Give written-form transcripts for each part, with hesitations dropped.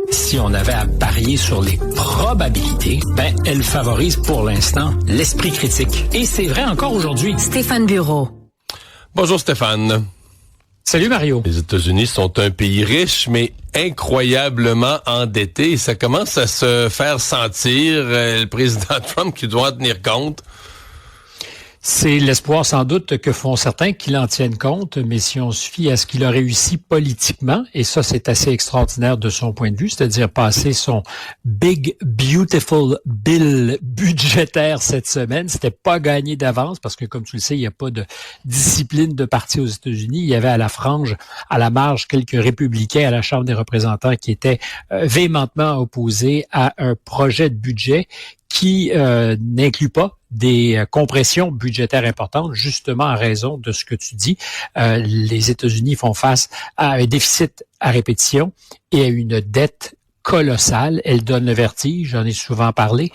Si on avait à parier sur les probabilités, elle favorise pour l'instant l'esprit critique. Et c'est vrai encore aujourd'hui. Stéphane Bureau. Bonjour Stéphane. Salut Mario. Les États-Unis sont un pays riche, mais incroyablement endetté. Ça commence à se faire sentir. Le président Trump qui doit en tenir compte. C'est l'espoir sans doute que font certains qui en tiennent compte, mais si on se fie à ce qu'il a réussi politiquement, et ça c'est assez extraordinaire de son point de vue, c'est-à-dire passer son Big Beautiful Bill budgétaire cette semaine, c'était pas gagné d'avance parce que comme tu le sais, il n'y a pas de discipline de parti aux États-Unis. Il y avait à la marge, quelques républicains à la Chambre des représentants qui étaient véhémentement opposés à un projet de budget qui n'inclut pas des compressions budgétaires importantes, justement en raison de ce que tu dis. Les États-Unis font face à un déficit à répétition et à une dette colossale. Elle donne le vertige, j'en ai souvent parlé,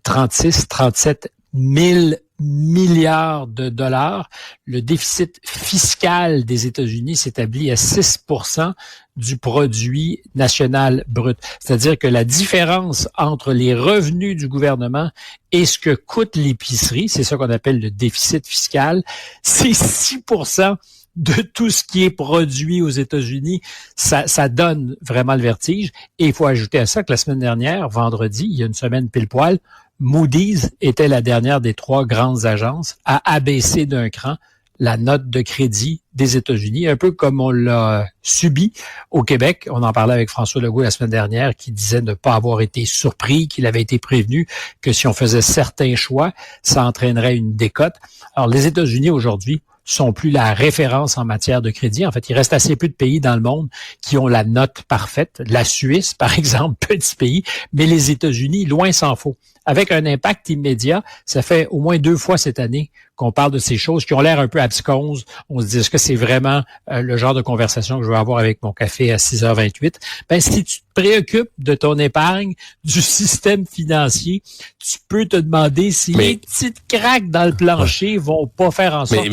37 000 milliards de dollars. Le déficit fiscal des États-Unis s'établit à 6% du produit national brut. C'est-à-dire que la différence entre les revenus du gouvernement et ce que coûte l'épicerie, c'est ça qu'on appelle le déficit fiscal, c'est 6% de tout ce qui est produit aux États-Unis. Ça donne vraiment le vertige. Et il faut ajouter à ça que la semaine dernière, vendredi, il y a une semaine pile poil, Moody's était la dernière des 3 grandes agences à abaisser d'un cran la note de crédit des États-Unis, un peu comme on l'a subi au Québec. On en parlait avec François Legault la semaine dernière, qui disait ne pas avoir été surpris, qu'il avait été prévenu que si on faisait certains choix, ça entraînerait une décote. Alors, les États-Unis aujourd'hui sont plus la référence en matière de crédit. En fait, il reste assez peu de pays dans le monde qui ont la note parfaite. La Suisse, par exemple, petit pays, mais les États-Unis, loin s'en faut. Avec un impact immédiat, ça fait au moins 2 fois cette année qu'on parle de ces choses qui ont l'air un peu absconses. On se dit, est-ce que c'est vraiment le genre de conversation que je veux avoir avec mon café à 6h28? Si tu te préoccupes de ton épargne, du système financier, tu peux te demander si les petites craques dans le plancher vont pas faire en sorte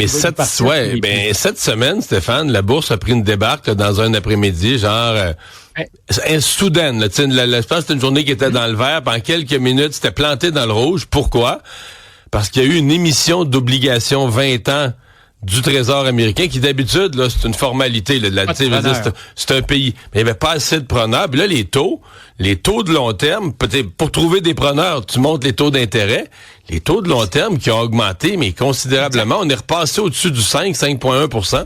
cette semaine, Stéphane, la bourse a pris une débarque là, dans un après-midi, soudaine. Là, je pense que c'était une journée qui était dans le vert. Pendant quelques minutes, c'était planté dans le rouge. Pourquoi? Parce qu'il y a eu une émission d'obligation 20 ans du Trésor américain, qui d'habitude, là, c'est une formalité. Là, c'est un pays. Mais il n'y avait pas assez de preneurs. Puis là, les taux de long terme, peut-être pour trouver des preneurs, tu montes les taux d'intérêt. Les taux de long terme qui ont augmenté, mais considérablement. On est repassé au-dessus du 5,1%.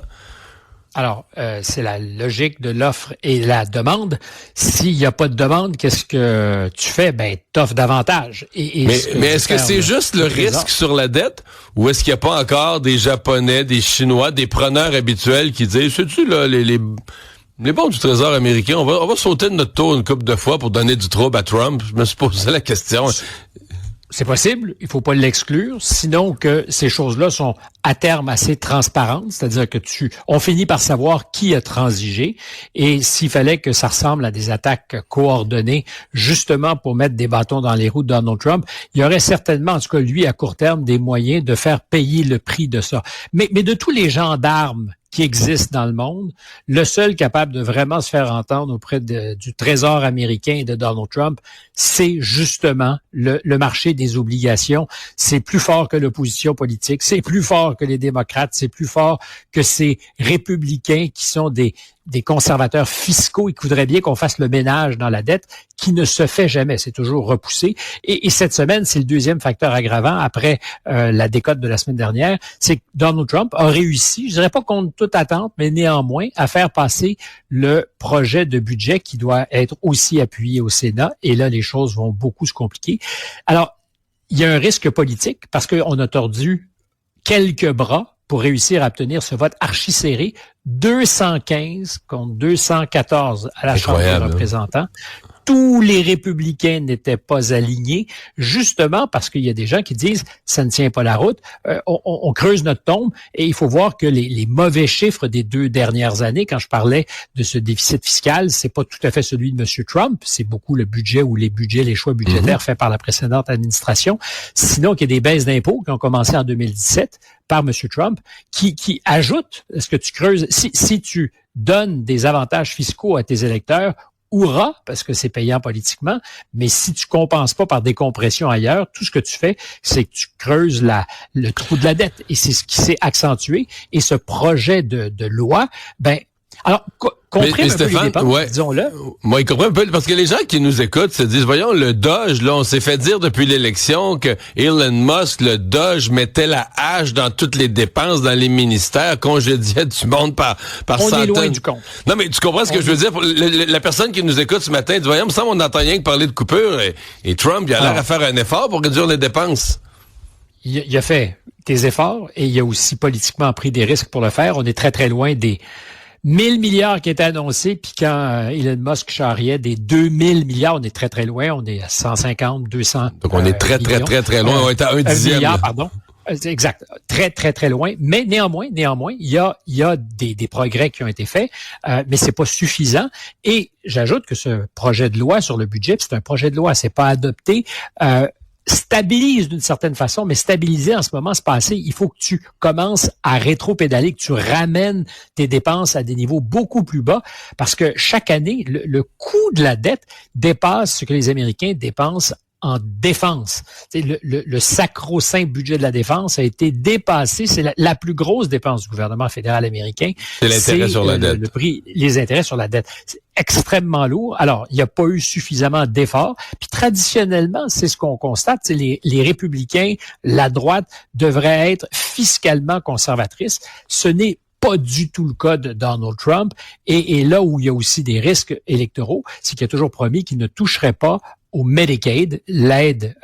Alors, c'est la logique de l'offre et la demande. S'il n'y a pas de demande, qu'est-ce que tu fais? T'offres davantage. Mais est-ce que c'est juste le risque sur la dette ou est-ce qu'il n'y a pas encore des Japonais, des Chinois, des preneurs habituels qui disent, sais-tu, là, les bons du Trésor américain, on va sauter de notre taux une couple de fois pour donner du trouble à Trump? Je me suis posé la question. C'est possible, il faut pas l'exclure, sinon que ces choses-là sont à terme assez transparentes, c'est-à-dire que on finit par savoir qui a transigé, et s'il fallait que ça ressemble à des attaques coordonnées, justement pour mettre des bâtons dans les roues de Donald Trump, il y aurait certainement, en tout cas lui, à court terme, des moyens de faire payer le prix de ça. Mais de tous les gendarmes qui existent dans le monde, le seul capable de vraiment se faire entendre auprès du Trésor américain et de Donald Trump, c'est justement le marché des obligations. C'est plus fort que l'opposition politique, c'est plus fort que les démocrates, c'est plus fort que ces républicains qui sont des conservateurs fiscaux et qui voudraient bien qu'on fasse le ménage dans la dette, qui ne se fait jamais. C'est toujours repoussé. Et cette semaine, c'est le deuxième facteur aggravant après la décote de la semaine dernière, c'est que Donald Trump a réussi, je dirais pas contre toute attente, mais néanmoins, à faire passer le projet de budget qui doit être aussi appuyé au Sénat. Et là, les choses vont beaucoup se compliquer. Alors, il y a un risque politique parce qu'on a tordu quelques bras pour réussir à obtenir ce vote archi serré, 215 contre 214 à la Chambre des représentants. Tous les républicains n'étaient pas alignés, justement parce qu'il y a des gens qui disent ça ne tient pas la route, on creuse notre tombe, et il faut voir que les mauvais chiffres des 2 dernières années, quand je parlais de ce déficit fiscal, c'est pas tout à fait celui de M. Trump, c'est beaucoup le budget ou les choix budgétaires faits par la précédente administration, sinon qu'il y a des baisses d'impôts qui ont commencé en 2017 par M. Trump, qui ajoutent, est-ce que tu creuses, si tu donnes des avantages fiscaux à tes électeurs, hurrah, parce que c'est payant politiquement, mais si tu compenses pas par des compressions ailleurs, tout ce que tu fais, c'est que tu creuses le trou de la dette. Et c'est ce qui s'est accentué. Et ce projet de loi, alors, comprime un peu les dépenses, disons-le. Moi, il comprend un peu, parce que les gens qui nous écoutent se disent, voyons, le Doge, là, on s'est fait dire depuis l'élection que Elon Musk, le Doge, mettait la hache dans toutes les dépenses, dans les ministères, congédiait du monde par centaines. On est loin du compte. Non, mais tu comprends ce que je veux dire? La personne qui nous écoute ce matin dit, voyons, il me semble on n'entend rien que parler de coupure, et Trump, il a l'air à faire un effort pour réduire les dépenses. Il a fait des efforts, et il a aussi politiquement pris des risques pour le faire. On est très, très loin des 1000 milliards qui étaient annoncés, puis quand Elon Musk charriait des 2000 milliards, on est très, très loin. On est à 150, 200 Donc, on est très, millions. très, très, très loin. On est à un dixième. Milliard, pardon. Exact. Très, très, très loin. Mais néanmoins, il y a des progrès qui ont été faits, mais c'est pas suffisant. Et j'ajoute que ce projet de loi sur le budget, c'est un projet de loi, c'est pas adopté, stabilise d'une certaine façon, mais stabiliser en ce moment, c'est pas assez. Il faut que tu commences à rétro-pédaler, que tu ramènes tes dépenses à des niveaux beaucoup plus bas, parce que chaque année, le coût de la dette dépasse ce que les Américains dépensent en défense. Le sacro-saint budget de la défense a été dépassé. C'est la plus grosse dépense du gouvernement fédéral américain. C'est l'intérêt sur la dette. Le prix, les intérêts sur la dette. C'est extrêmement lourd. Alors, il n'y a pas eu suffisamment d'efforts. Puis traditionnellement, c'est ce qu'on constate. Les républicains, la droite, devraient être fiscalement conservatrices. Ce n'est pas du tout le cas de Donald Trump. Et là où il y a aussi des risques électoraux, c'est qu'il a toujours promis qu'il ne toucherait pas au Medicaid, l'aide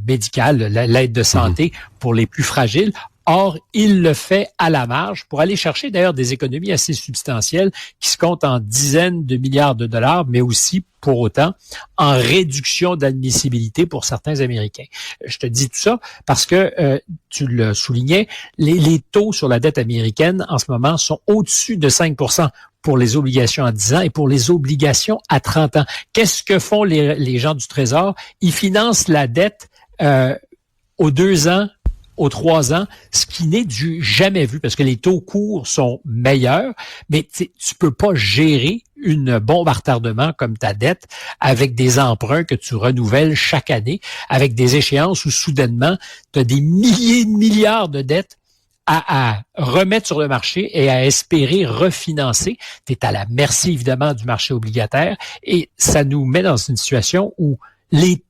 médicale, l'aide de santé pour les plus fragiles. Or, il le fait à la marge pour aller chercher d'ailleurs des économies assez substantielles qui se comptent en dizaines de milliards de dollars, mais aussi pour autant en réduction d'admissibilité pour certains Américains. Je te dis tout ça parce que, tu le soulignais, les taux sur la dette américaine en ce moment sont au-dessus de 5% pour les obligations à 10 ans et pour les obligations à 30 ans. Qu'est-ce que font les gens du Trésor? Ils financent la dette aux 2 ans, aux 3 ans, ce qui n'est du jamais vu parce que les taux courts sont meilleurs, mais tu peux pas gérer une bombe à retardement comme ta dette avec des emprunts que tu renouvelles chaque année, avec des échéances où soudainement, tu as des milliers de milliards de dettes à remettre sur le marché et à espérer refinancer. Tu es à la merci, évidemment, du marché obligataire et ça nous met dans une situation où les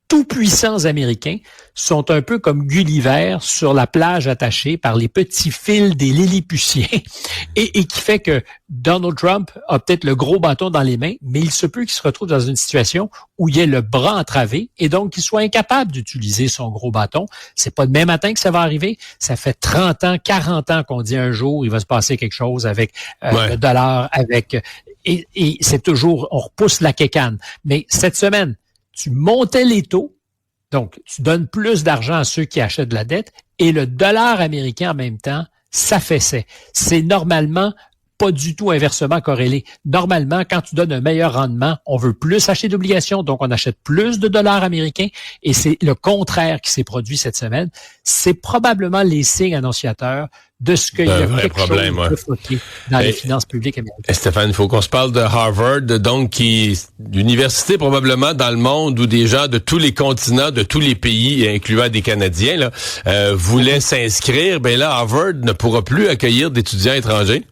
tout-puissants Américains sont un peu comme Gulliver sur la plage attachés par les petits fils des Lilliputiens et qui fait que Donald Trump a peut-être le gros bâton dans les mains, mais il se peut qu'il se retrouve dans une situation où il ait le bras entravé et donc qu'il soit incapable d'utiliser son gros bâton. C'est pas demain matin que ça va arriver. Ça fait 30 ans, 40 ans qu'on dit un jour il va se passer quelque chose avec le dollar, avec et c'est toujours, on repousse la quécane. Mais cette semaine, tu montais les taux, donc tu donnes plus d'argent à ceux qui achètent de la dette, et le dollar américain en même temps s'affaissait. C'est normalement pas du tout inversement corrélé. Normalement, quand tu donnes un meilleur rendement, on veut plus acheter d'obligations, donc on achète plus de dollars américains, et c'est le contraire qui s'est produit cette semaine. C'est probablement les signes annonciateurs de ce qu'il y a quelque problème, chose de floqué dans les finances publiques américaines. Stéphane, il faut qu'on se parle de Harvard, donc qui l'université probablement dans le monde où des gens de tous les continents, de tous les pays, incluant des Canadiens, là, voulaient s'inscrire. Ben là, Harvard ne pourra plus accueillir d'étudiants étrangers.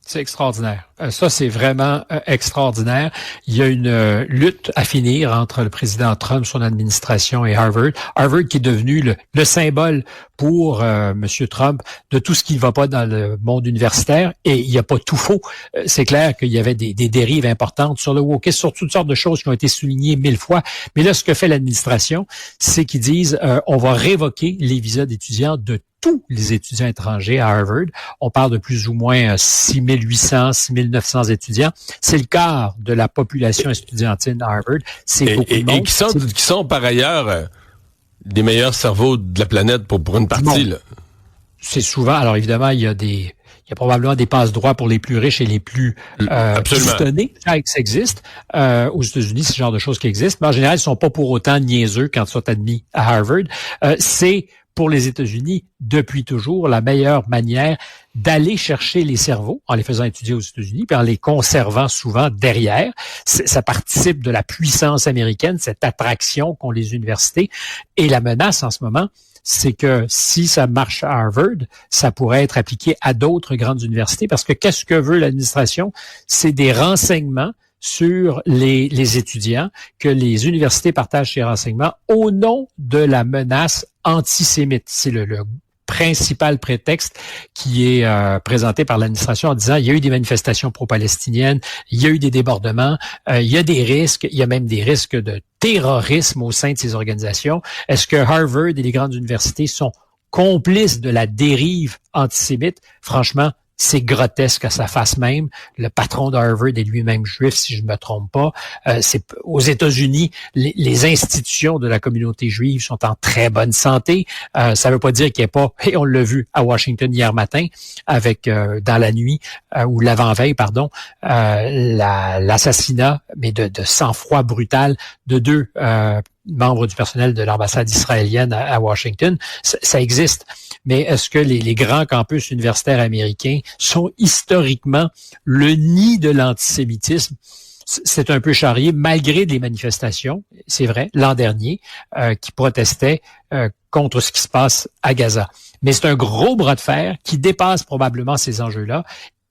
C'est extraordinaire. Ça, c'est vraiment extraordinaire. Il y a une lutte à finir entre le président Trump, son administration et Harvard. Harvard qui est devenu le symbole pour M. Trump de tout ce qui ne va pas dans le monde universitaire. Et il n'y a pas tout faux. C'est clair qu'il y avait des dérives importantes sur le wokisme, sur toutes sortes de choses qui ont été soulignées 1000 fois. Mais là, ce que fait l'administration, c'est qu'ils disent on va révoquer les visas d'étudiants de tous les étudiants étrangers à Harvard. On parle de plus ou moins 6800, 6900 étudiants. C'est le quart de la population estudiantine à Harvard. C'est beaucoup de monde. Et qui sont par ailleurs des meilleurs cerveaux de la planète pour une partie. Là. C'est souvent, alors évidemment, il y a probablement des passe-droits pour les plus riches et les plus distonnés. Ça existe. Aux États-Unis, c'est ce genre de choses qui existent. Mais en général, ils sont pas pour autant niaiseux quand ils sont admis à Harvard. C'est pour les États-Unis, depuis toujours, la meilleure manière d'aller chercher les cerveaux en les faisant étudier aux États-Unis, puis en les conservant souvent derrière. Ça participe de la puissance américaine, cette attraction qu'ont les universités. Et la menace en ce moment, c'est que si ça marche à Harvard, ça pourrait être appliqué à d'autres grandes universités, parce que qu'est-ce que veut l'administration? C'est des renseignements sur les étudiants, que les universités partagent ces renseignements au nom de la menace antisémite. C'est le principal prétexte qui est présenté par l'administration en disant il y a eu des manifestations pro-palestiniennes, il y a eu des débordements, il y a des risques, il y a même des risques de terrorisme au sein de ces organisations. Est-ce que Harvard et les grandes universités sont complices de la dérive antisémite? Franchement, c'est grotesque à sa face même. Le patron d'Harvard est lui-même juif, si je ne me trompe pas. C'est aux États-Unis, les institutions de la communauté juive sont en très bonne santé. Ça ne veut pas dire qu'il n'y a pas, et on l'a vu à Washington hier matin, avec dans la nuit ou l'avant-veille, pardon, l'assassinat, mais de sang-froid brutal de deux membres du personnel de l'ambassade israélienne à Washington. Ça existe. Mais est-ce que les grands campus universitaires américains sont historiquement le nid de l'antisémitisme? C'est un peu charrié, malgré les manifestations, c'est vrai, l'an dernier, qui protestaient contre ce qui se passe à Gaza. Mais c'est un gros bras de fer qui dépasse probablement ces enjeux-là.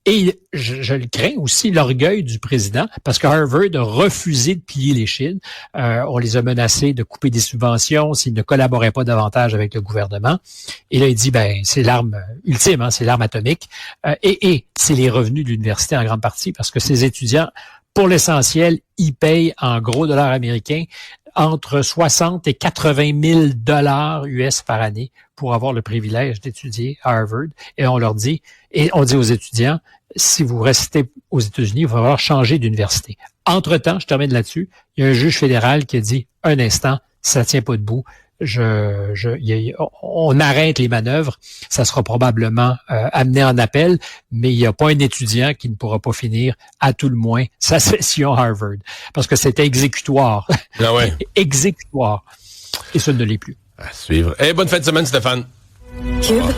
Et je le crains aussi, l'orgueil du président, parce que Harvard a refusé de plier l'échine. On les a menacés de couper des subventions s'ils ne collaboraient pas davantage avec le gouvernement. Et là, il dit, c'est l'arme ultime, c'est l'arme atomique. Et c'est les revenus de l'université en grande partie, parce que ces étudiants, pour l'essentiel, ils payent en gros dollars américains entre 60 et 80 000 dollars US par année pour avoir le privilège d'étudier à Harvard. Et on leur dit, et on dit aux étudiants, si vous restez aux États-Unis, il va falloir changer d'université. Entre-temps, je termine là-dessus, il y a un juge fédéral qui a dit, un instant, ça tient pas debout. On arrête les manœuvres. Ça sera probablement amené en appel, mais il n'y a pas un étudiant qui ne pourra pas finir, à tout le moins, sa session à Harvard. Parce que c'était exécutoire. Ah ouais. Exécutoire. Et ça ne l'est plus. À suivre. Bonne fin de semaine, Stéphane. Cube